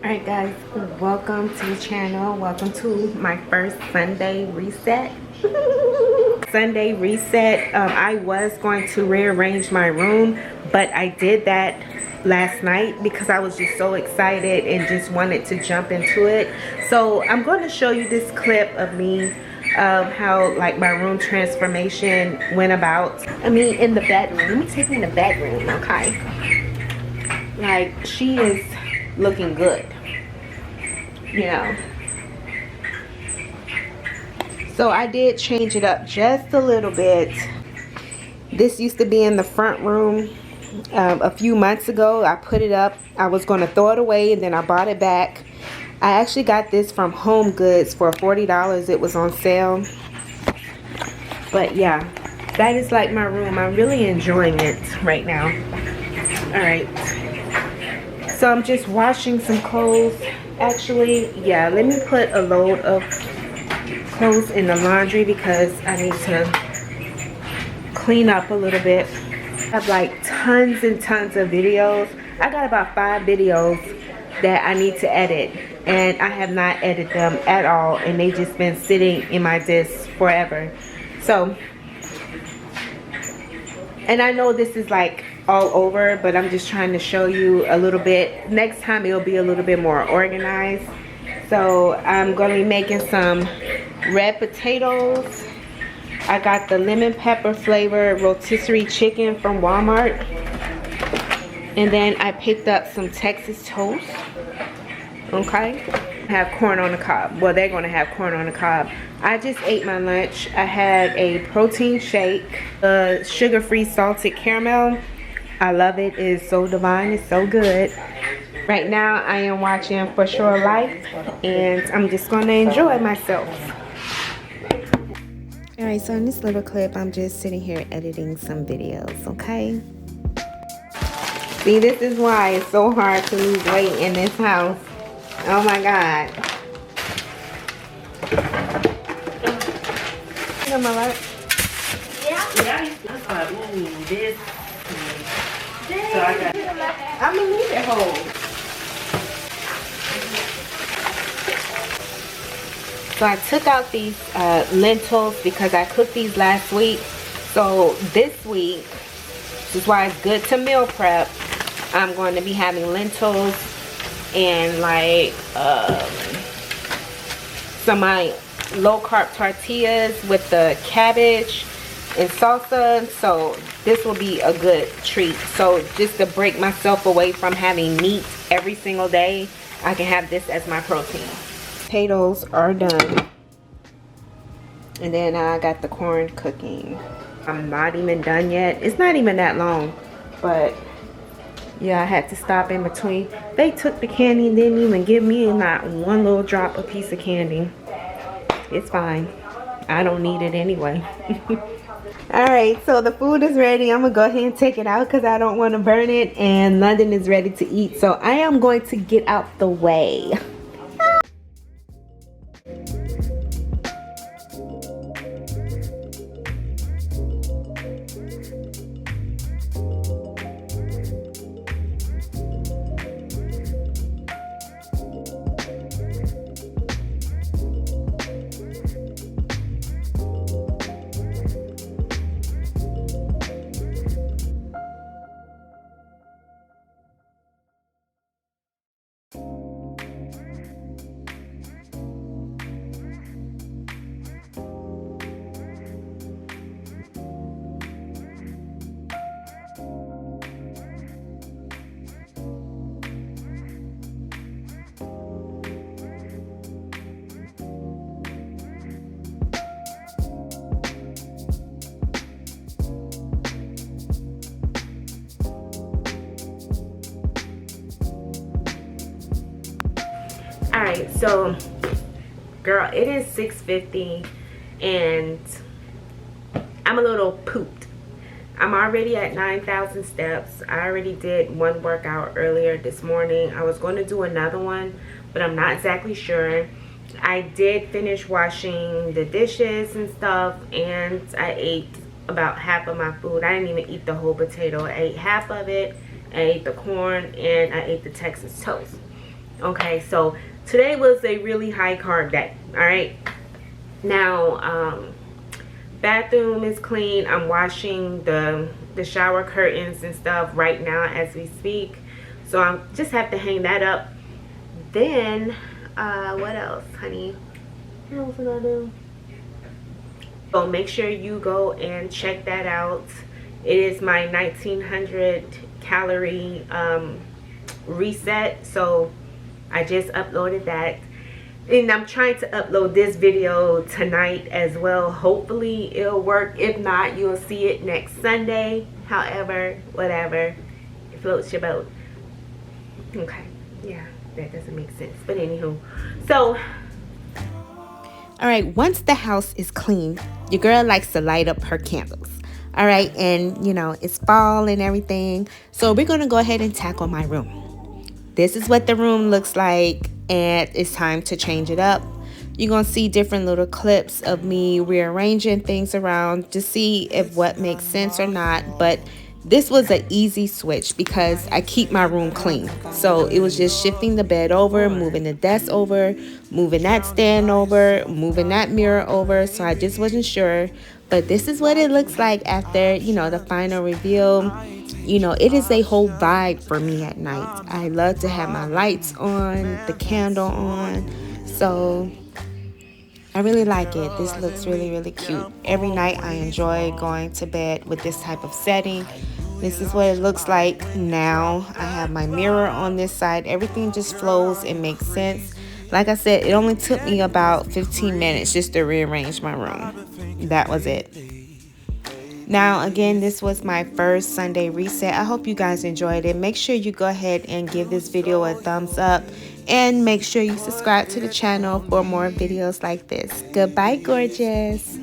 Alright guys, welcome to the channel. Welcome to my first Sunday reset. Sunday reset. I was going to rearrange my room, but I did that last night because I was just so excited and just wanted to jump into it. So I'm going to show you this clip of me of how like my room transformation went about. I mean in the bedroom. Let me take you in the bedroom, okay? Like she is looking good, you know. So I did change it up just a little bit. This used to be in the front room. A few months ago I put it up. I was going to throw it away and then I bought it back. I actually got this from Home Goods for $40. It was on sale. But yeah, that is like my room. I'm really enjoying it right now. Alright, so I'm just washing some clothes. Actually, yeah, let me put a load of clothes in the laundry because I need to clean up a little bit. I have like tons and tons of videos. I got about 5 videos that I need to edit, and I have not edited them at all, and they just been sitting in my disk forever. So, and I know this is like all over, but I'm just trying to show you a little bit. Next time it'll be a little bit more organized. So I'm going to be making some red potatoes. I got the lemon pepper flavored rotisserie chicken from Walmart. And then I picked up some Texas toast. Okay. I have corn on the cob. Well, they're going to have corn on the cob. I just ate my lunch. I had a protein shake, a sugar-free salted caramel. I love it. It is so divine. It's so good. Right now, I am watching For Sure Life, and I'm just going to enjoy myself. Alright, so in this little clip, I'm just sitting here editing some videos, okay? See, this is why it's so hard to lose weight in this house. Oh my God. Am I right? Yeah. I thought, ooh, this. So I got. I'm gonna leave it whole. So I took out these lentils because I cooked these last week. So this week, this is why it's good to meal prep. I'm going to be having lentils and like some my low carb tortillas with the cabbage and salsa. So this will be a good treat. So just to break myself away from having meat every single day, I can have this as my protein. Potatoes are done, and then I got the corn cooking. I'm not even done yet. It's not even that long, but yeah, I had to stop in between. They took the candy and didn't even give me not one little drop of piece of candy. It's fine. I don't need it anyway. Alright, so the food is ready. I'm going to go ahead and take it out because I don't want to burn it. And London is ready to eat. So I am going to get out the way. Alright, so girl, it is 6:50 and I'm a little pooped. I'm already at 9,000 steps. I already did one workout earlier this morning. I was going to do another one, but I'm not exactly sure. I did finish washing the dishes and stuff, and I ate about half of my food. I didn't even eat the whole potato. I ate half of it. I ate the corn, and I ate the Texas toast. Okay, so today was a really high carb day. All right, now bathroom is clean. I'm washing the shower curtains and stuff right now as we speak, so I just have to hang that up. Then what else, honey? What else did I do? So make sure you go and check that out. It is my 1900 calorie reset, so I just uploaded that, and I'm trying to upload this video tonight as well. Hopefully it'll work. If not, you'll see it next Sunday. However, whatever, it floats your boat. Okay, yeah, that doesn't make sense, but anywho, so all right, once the house is clean, your girl likes to light up her candles. All right, and you know, it's fall and everything, so we're gonna go ahead and tackle my room. This is what the room looks like, and it's time to change it up. You're gonna see different little clips of me rearranging things around to see if what makes sense or not, but this was an easy switch because I keep my room clean. So it was just shifting the bed over, moving the desk over, moving that stand over, moving that mirror over. So I just wasn't sure. But this is what it looks like after, you know, the final reveal. You know, it is a whole vibe for me at night. I love to have my lights on, the candle on. So I really like it. This looks really, really cute. Every night I enjoy going to bed with this type of setting. This is what it looks like now. I have my mirror on this side. Everything just flows and makes sense. Like I said, it only took me about 15 minutes just to rearrange my room. That was it. Now, again, this was my first Sunday reset. I hope you guys enjoyed it. Make sure you go ahead and give this video a thumbs up. And make sure you subscribe to the channel for more videos like this. Goodbye, gorgeous.